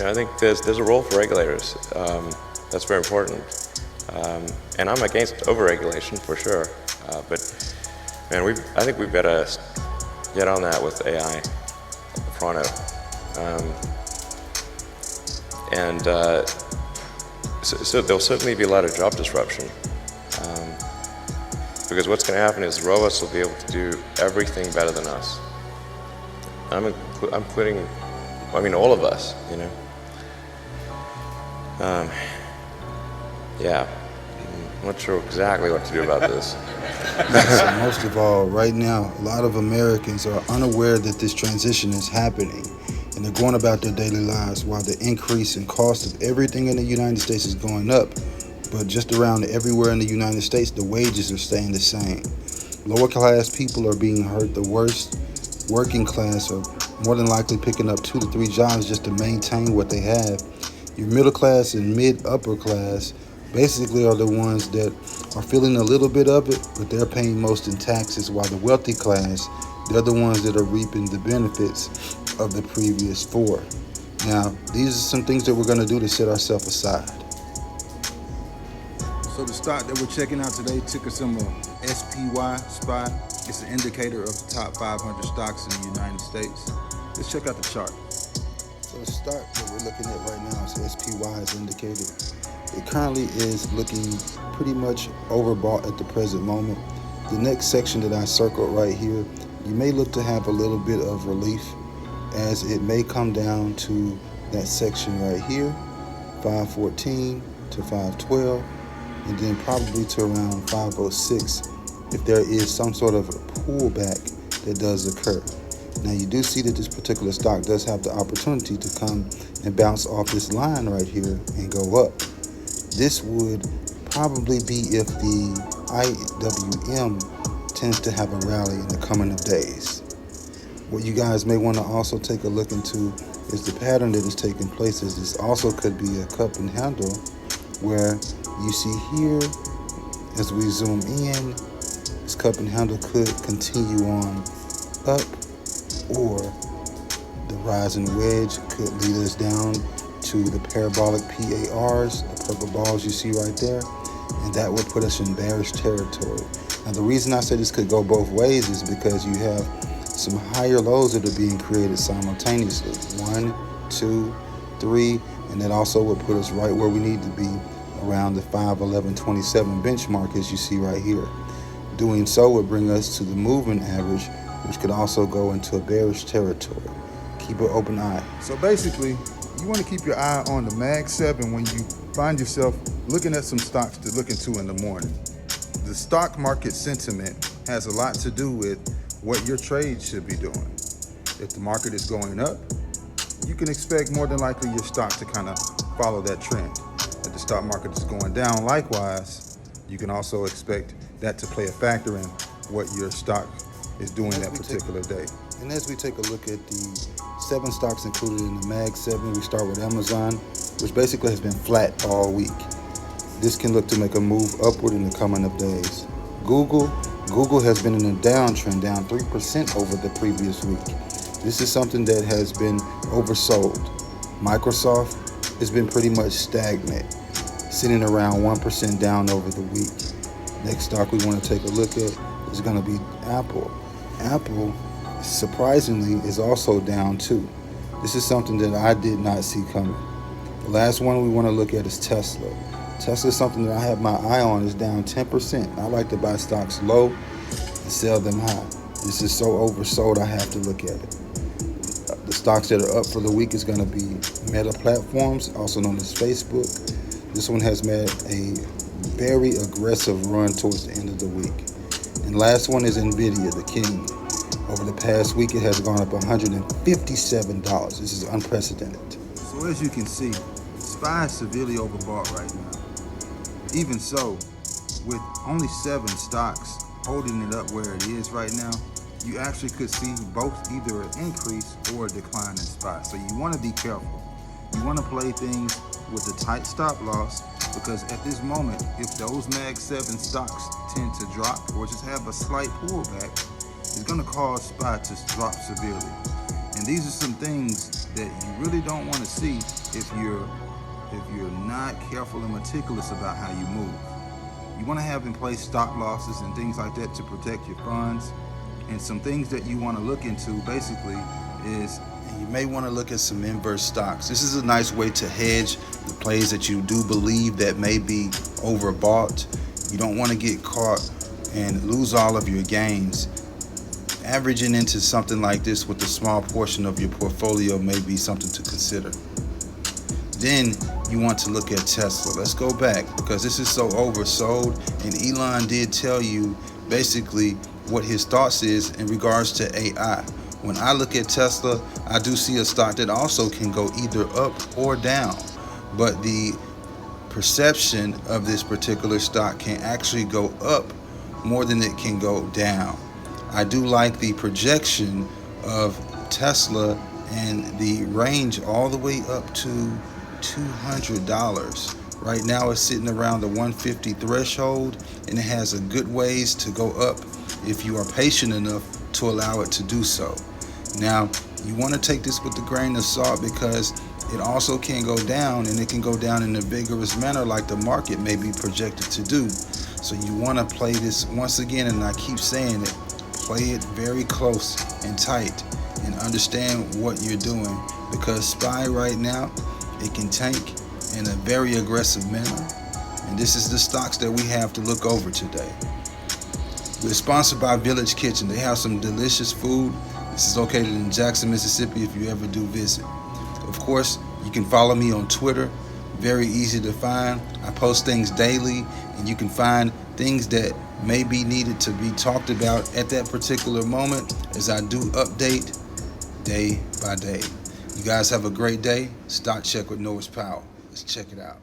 I think there's a role for regulators. That's very important. And I'm against overregulation for sure. But man, I think we've got to get on that with AI pronto. So there'll certainly be a lot of job disruption. Because what's going to happen is robots will be able to do everything better than us. I'm including, all of us, Yeah, I'm not sure exactly what to do about this. So most of all, right now, a lot of Americans are unaware that this transition is happening, and they're going about their daily lives while the increase in cost of everything in the United States is going up. But just around everywhere in the United States, the wages are staying the same. Lower class people are being hurt the worst. Working class are more than likely picking up 2 to 3 jobs just to maintain what they have. Your middle class and mid-upper class basically are the ones that are feeling a little bit of it, but they're paying most in taxes, while the wealthy class, they're the ones that are reaping the benefits of the previous 4. Now, these are some things that we're going to do to set ourselves aside. So the stock that we're checking out today, ticker symbol SPY, SPY. It's an indicator of the top 500 stocks in the United States. Let's check out the chart. So the stock that we're looking at right now is SPY as indicated. It currently is looking pretty much overbought at the present moment. The next section that I circled right here, you may look to have a little bit of relief, as it may come down to that section right here, 514 to 512, and then probably to around 506 if there is some sort of a pullback that does occur. Now you do see that this particular stock does have the opportunity to come and bounce off this line right here and go up. This would probably be if the IWM tends to have a rally in the coming of days. What you guys may want to also take a look into is the pattern that is taking place, as this also could be a cup and handle, where you see here, as we zoom in, this cup and handle could continue on up, or the rising wedge could lead us down to the parabolic PARs, the purple balls you see right there, and that would put us in bearish territory. Now the reason I say this could go both ways is because you have some higher lows that are being created simultaneously. 1, 2, 3, and that also would put us right where we need to be, around the 511.27 benchmark, as you see right here. Doing so would bring us to the moving average, which could also go into a bearish territory. Keep an open eye. So basically, you want to keep your eye on the Mag 7 when you find yourself looking at some stocks to look into in the morning. The stock market sentiment has a lot to do with what your trade should be doing. If the market is going up, you can expect more than likely your stock to kind of follow that trend. If the stock market is going down, likewise, you can also expect that to play a factor in what your stock is doing that particular day. And as we take a look at the 7 stocks included in the Mag 7, we start with Amazon, which basically has been flat all week. This can look to make a move upward in the coming of days. Google has been in a downtrend, down 3% over the previous week. This is something that has been oversold. Microsoft has been pretty much stagnant, sitting around 1% down over the week. Next stock we want to take a look at is going to be Apple. Apple, surprisingly, is also down too. This is something that I did not see coming. The last one we want to look at is Tesla. Tesla is something that I have my eye on. Is down 10%. I like to buy stocks low and sell them high. This is so oversold, I have to look at it. The stocks that are up for the week is going to be Meta Platforms, also known as Facebook. This one has made a very aggressive run towards the end of the week. And last one is Nvidia, the king. Over the past week, it has gone up $157. This is unprecedented. So as you can see, SPY is severely overbought right now. Even so, with only 7 stocks holding it up where it is right now, you actually could see both either an increase or a decline in SPY. So you want to be careful. You want to play things with a tight stop loss, because at this moment, if those Mag 7 stocks tend to drop or just have a slight pullback, it's going to cause SPY to drop severely. And these are some things that you really don't want to see if you're not careful and meticulous about how you move. You want to have in place stop losses and things like that to protect your funds. And some things that you want to look into basically is you may want to look at some inverse stocks. This is a nice way to hedge the plays that you do believe that may be overbought. You don't want to get caught and lose all of your gains. Averaging into something like this with a small portion of your portfolio may be something to consider. Then you want to look at Tesla. Let's go back because this is so oversold, and Elon did tell you basically what his thoughts is in regards to AI. When I look at Tesla, I do see a stock that also can go either up or down, but the perception of this particular stock can actually go up more than it can go down. I do like the projection of Tesla and the range all the way up to $200. Right now it's sitting around the 150 threshold, and it has a good ways to go up if you are patient enough to allow it to do so. Now, you want to take this with a grain of salt because it also can go down, and it can go down in a vigorous manner like the market may be projected to do. So you want to play this once again, and I keep saying it, play it very close and tight and understand what you're doing, because SPY right now, it can tank in a very aggressive manner, and this is the stocks that we have to look over today. We're sponsored by Village Kitchen. They have some delicious food. This is located in Jackson, Mississippi if you ever do visit. Of course, you can follow me on Twitter. Very easy to find. I post things daily, and you can find things that may be needed to be talked about at that particular moment as I do update day by day. You guys have a great day. Stock Check with Norris Powell. Let's check it out.